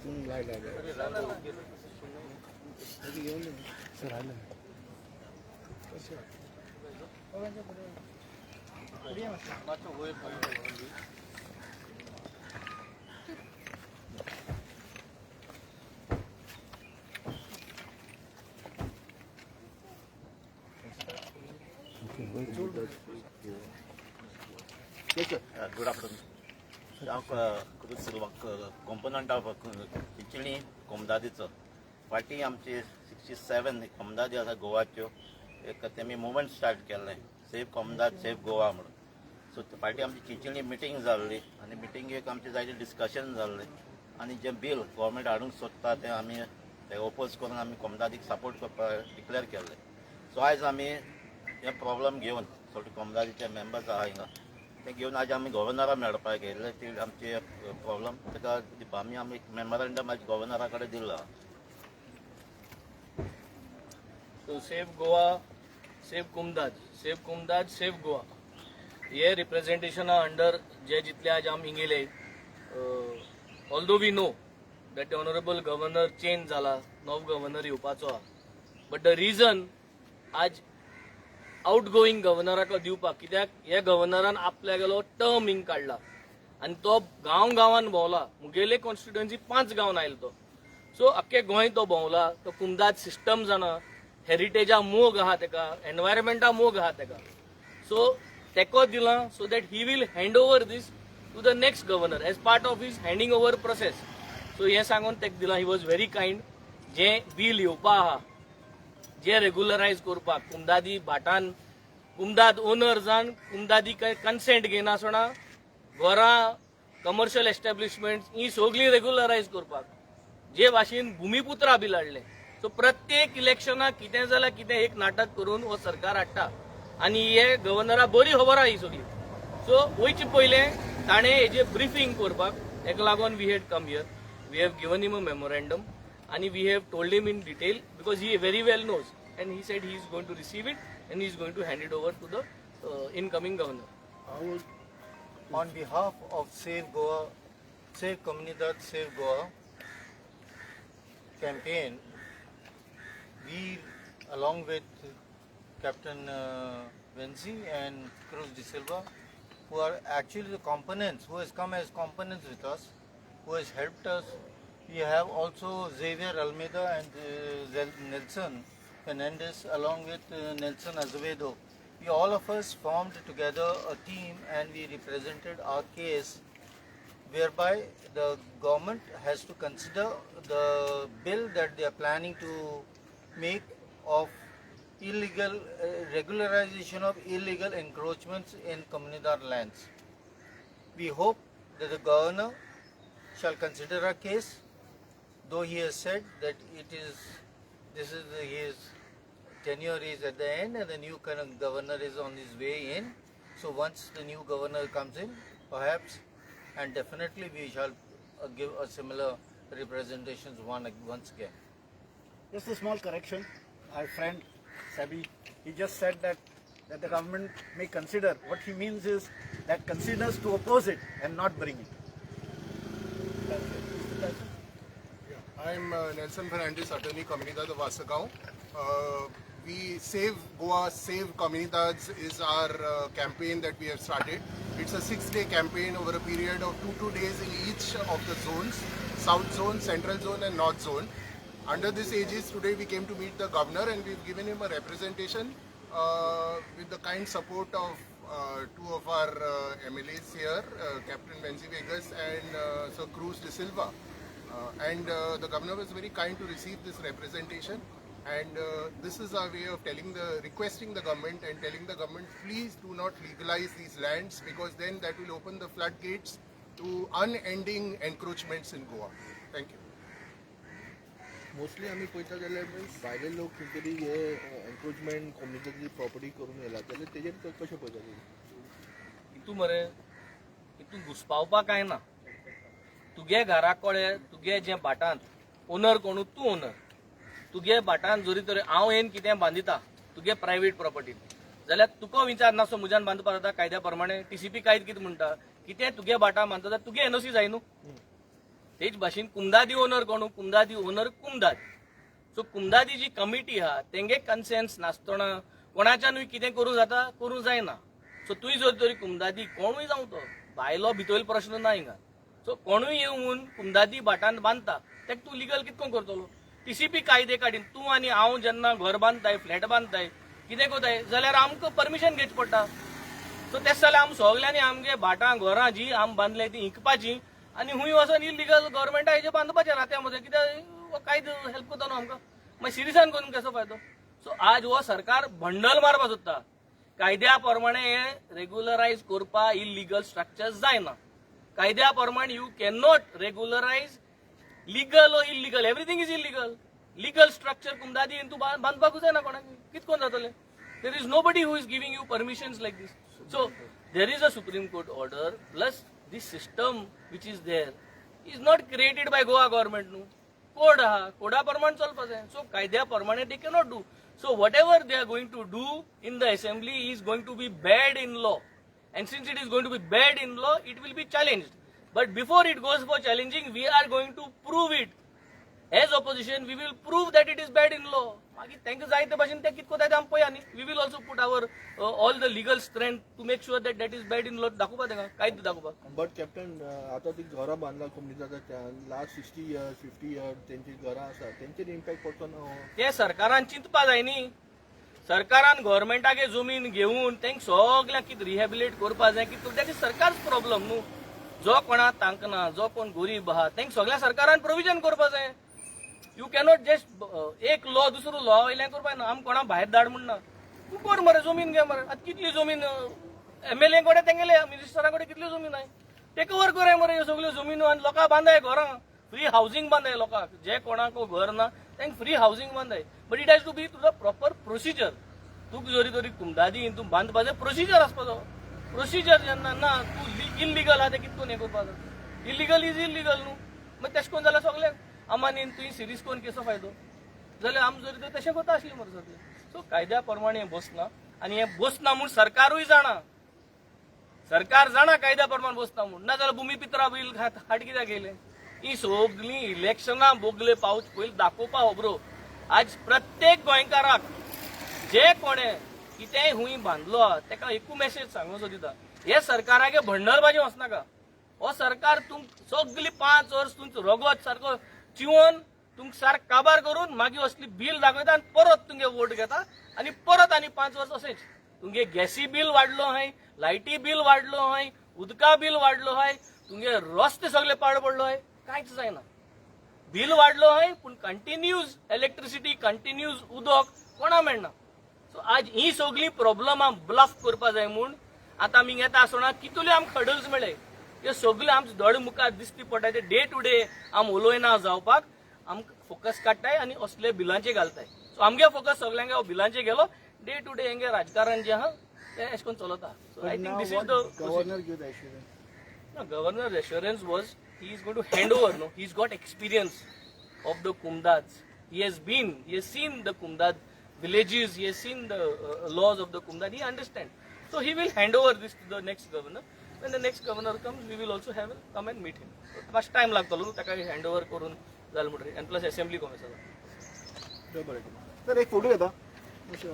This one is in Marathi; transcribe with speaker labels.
Speaker 1: Good afternoon. Component of Chinchani कोमदादीचो फाटी आमचे 67 कोमदादी आसा गोवाच्यो एक तेमी मुवमेंट स्टार्ट केल्लें सेफ कोमदाद सेफ गोवा म्हणून. सो फाटी आमची चिंचणी मिटींग जाल्ली आनी मिटींगेक आमचे जायते डिस्कशन जाल्लें आनी जें बील गव्हर्मेंट हाडूंक सोदता तें आमी ते ओपोज करून आमी कोमदादीक सपोर्ट करपाक डिक्लेअर केल्लें. सो आयज आमी हे प्रॉब्लम घेवन सगळे कोमदादीचे मेंबर्स आहा हिंगा ते घेवन आज आमी गव्हर्नरा मेळपाक गेल्ले. ती आमचे प्रॉब्लम ताका दिवपा आमी एक मेमोरंडम आज गव्हर्नरा कडेन दिल्लो.
Speaker 2: सो सेफ गोवा सेफ कुमदाद सेफ गोवा हे रिप्रेजेंटेशना अंडर जे जितले आज आमी हिंगेले although we know that honourable governor change जाला नवो गव्हर्नर येवपाचो आहा बट द रिजन आज आउट गोईंग गव्हर्नराक दिवपाक कित्याक हे गव्हर्नरान आपल्यागेलो टर्म हिंग काडला आनी तो गांवान भोंवला. मुगेले कॉन्स्टिट्युएन्सी 5 गांवान आयलो तो. सो अख्खे गोंय तो भोंवला. तो कुमदाद सिस्टम जाणा हेरिटेजा मोग आहा तेका एनवायरमेंटा मोग आहा तेका. सो तेको दिला so that he will hand over this to the next governor as part of his handing over process. So हे सांगून तेका दिला. He was very kind. जे बील येवपा आहा जे रेग्युलरायज करपाक कुमदादी भाटान कुमदाद ओनर जावन कुमदादी कन्सेंट घेनासतना घरां कमर्शियल एस्टॅब्लिशमेंट ही सगळी रेग्युलरायज करपाक जे भाशेन भुमिपुत्रा बील हाडले. सो प्रत्येक इलेक्शनाक कितें जाल्यार कितें एक नाटक करून हो सरकार हाडटा आनी हे गव्हर्नराक बरी खबर आहा ही सगळी. सो वयचे पयलें ताणें हेजेर ब्रिफींग करपाक हेका लागून we had come here. We have given him a memorandum and we have told him in detail because he very well knows and he said he is going to receive it and he is going to hand it over to the incoming governor.
Speaker 3: On behalf of Save Goa, Save Comunidad Save Goa campaign, we along with Captain Venzi and Cruz de Silva, who are actually the components, who has come as components with us, who has helped us. We have also Xavier Almeida and Nelson Fernandez along with Nelson Azevedo. We all of us formed together a team and we represented our case whereby the government has to consider the bill that they are planning to make of illegal regularization of illegal encroachments in Comunidad lands. We hope that the governor shall consider our case, though he has said that his tenure is at the end and the new governor is on his way in. So once the new governor comes in, perhaps and definitely we shall give a similar representations once again.
Speaker 4: Just a small correction. Our friend Sabi, he just said that the government may consider. What he means is that considers to oppose it and not bring it.
Speaker 5: I'm Nelson Fernandez, attorney Comunidad of Vasagaon. We Save Goa, Save Comunidades is our campaign that we have started. It's a 6-day campaign over a period of 2 days in each of the zones, South Zone, Central Zone and North Zone. Under this aegis, today we came to meet the governor and we've given him a representation with the kind support of 2 of our MLAs here, Captain Venzi Vegas and Sir Cruz de Silva. And the governor was very kind to receive this representation, and this is our way of requesting the government and telling the government, please do not legalize these lands because then that will open the floodgates to unending encroachments in Goa. Thank you.
Speaker 6: Mostly आम्ही पळयता जाल्यार भायले लोक खंय तरी हे एन्क्रोचमेंट कम्युनिटीची प्रॉपर्टी करून येला जाल्यार तेजेर कशें पळयता
Speaker 2: हितून मरे हितून घुसपावपा काय ना. तुगे घरा कळे तुगे जे भाटांत ओनर कोण तूं ओनर तुगे भाटांत जरी तर हांव येवन कितें बांदिता तुगे प्रायवेट प्रॉपर्टीन जाल्यार तुका विचार नासो म्हज्यान बांदपाक जाता कायद्या प्रमाणे. TCP कायदो कितें म्हणटा कितें तुगे भाटां बांदता जाल्यार तुगे NOC जाय न्हू. तेच भाशेन कुमदादी ओनर कोण कुमदादी ओनर कुमदाद. सो कुमदादी जी कमिटी आहा तेंगे कन्सेन्स नासतना कोणाच्यानूय कितें करूं जाता करूं जायना. सो तुय जर तरी कुमदादी कोणूय जावं तो भायलो भितरलो प्रश्न ना हिंगा. सो कोणूय येवन कुमदादी भाटांत बांदता तेका तूं लिगल कितको करतलो. टीसीपी कायदे काडीन तूं आनी हांव जेन्ना घर बांदताय फ्लॅट बांदताय कितें कोताय जाल्यार आमकां परमिशन घेवची पडटा. सो तेच जाल्यार आमी सगल्यांनी आमगे भाटां घरां जी आमी बांदल्याय ती हिंकपाची आनी हुंय वचोन इलिगल गव्हर्मेंटा हेजे बांदपाचें रात्यामध्ये कित्याक कायदो हेल्प करता न्हू आमकां. मागीर सिरियसान करून कसो फायदो. सो आज हो सरकार भंडल मारपा सोदता. कायद्या प्रमाणे हे रेग्युलरायज करपा इलिगल स्ट्रक्चर्स जायना. कायद्या प्रमाणे you can not regularise legal ओ illegal everything is illegal. Legal structure कुमदादी तूं बांदपाकूच जायना कोणाक कितकोन जातलें. There is nobody who is giving you permissions like this. So there is a supreme court order plus this system which is there is not created by Goa government. No code aha coda प्रमाणे चलपाक जाय. So कायद्या प्रमाणे they cannot do. So whatever they are going to do in the assembly is going to be bad in law, and since it is going to be bad in law it will be challenged. But before it goes for challenging we are going to prove it. As opposition we will prove that it is bad in law. मागीर तांकां जाय ते भाशेन ते कितें कोताय आमी पळया न्ही. We will also put our all the legal strength to make sure that that is bad in law दाखोवपा तांकां कायदो दाखोवपाक.
Speaker 6: बट कॅप्टन आता ती घरां बांदला कम्युनिटीच्या लास्ट 60 years 50 years तेंची घरां आसा तेंचेर इम्पॅक्ट पडचो ना.
Speaker 2: ते सरकारान चिंतपा जाय न्ही. सरकारान गव्हर्मेंटागे जमीन घेवन तांकां सगळ्यांक कितें रिहॅबिलिट करपा जाय कितें दॅट इज सरकारच प्रॉब्लम न्हू. जो कोणाक तांकां ना जो कोण गरीब आहा तांकां सगळ्या सरकारान प्रोविजन करपा जाय. यू कॅनॉट जस्ट एक लॉ दुसरो लॉ वयल्यान करपा ना. आमी कोणा भायर धाड म्हणना तूं कर मरे जमीन घे मरे. आतां कितली जमीन MLA कडेन तेंगेले मिनिस्टरा कडेन कितली जमीन आहाय टेक ओवर कराय मरे ह्यो सगळ्यो जमीन आनी लोकांक बांदाय घरां फ्री हावजींग बांदाय लोकांक जे कोणाक घर ना तांकां फ्री हावजींग बांदाय. But it has to be to the proper procedure. तुका जरी तरी कुमदादी तूं बांदपाचें प्रोसिजर आसपाचो. प्रोसिजर जेन्ना ना तूं इलिगल आहा तें कितकोन हें करपा जाय. इलिगल इज इलिगल न्हू. मागीर तशें करून जाल्यार सगळ्यांक आमानी तुवें सिरीज करून केसो फायदो जाल्यार आमी जरी तर तशें कोता आसलें मरे सगळें. सो कायद्या प्रमाणे हें बसना आनी हें बसना म्हूण सरकारूय जाणा. सरकार जाणा कायद्या प्रमाणे बसना म्हूण. नाजाल्यार भुमिपुत्रा बील हाड कित्याक गेलें. ही सगळीं इलेक्शनां बोगले पावच पयलीं दाखोवपा खबरो. आज प्रत्येक गोंयकाराक जे कोणें कितेंय हुंय बांदलो आहा ताका एकू मॅसेज सांगूंक दिता हे सरकारागे भंडलबाजी वचनाका. हो सरकार तुमकां सगळीं 5 वर्स तुमचो रगत सारको चिवोन तुमकां सारको काबार करून मागीर असली बील दाखयता आनी परत तुमगे वोट घेता आनी परत आनी 5 वर्स अशेंच. तुमगे गॅसी बील वाडलो हाय लायटी बील वाडलो हाय उदका बील वाडलो हाय तुमगे रस्ते सगळे पाड पडलो हाय कांयच जायना. बील वाडलो हाय पूण कंटिन्यूज इलेक्ट्रिसिटी कंटिन्यूज उदक कोणा मेळना. सो आज ही सगळी प्रॉब्लमां ब्लफ करपा जाय म्हूण आतां आमी येता आसतना कितले आमकां हडल्स मेळ्ळे हे सगळे आमचे दोळे मुखार दिसती पडटा. ते डे टू डे आमी उलोयना जावपाक आमकां फोकस काडटाय आनी असले बिलांचे घालताय. सो आमगे फोकस सगळ्यांगे बिलांचे गेलो. डे टू डे हेंगे राजकारण जे आहा ते अशें करून चलता. So I think this is the
Speaker 4: Governor give the assurance.
Speaker 2: Governor's assurance was he is going to hand over. No, he's got experience of the Kumdads. He has seen the Kumdad villages. He has seen the laws of the Kumdad. He understands. So he will hand over this to the next governor. When the next governor comes, we will also come and meet him. Much time लागतलो ताका hand over करून जाल म्हणटरी. And plus assembly कोमेस
Speaker 6: बरें.
Speaker 4: तर एक फोटो घेता.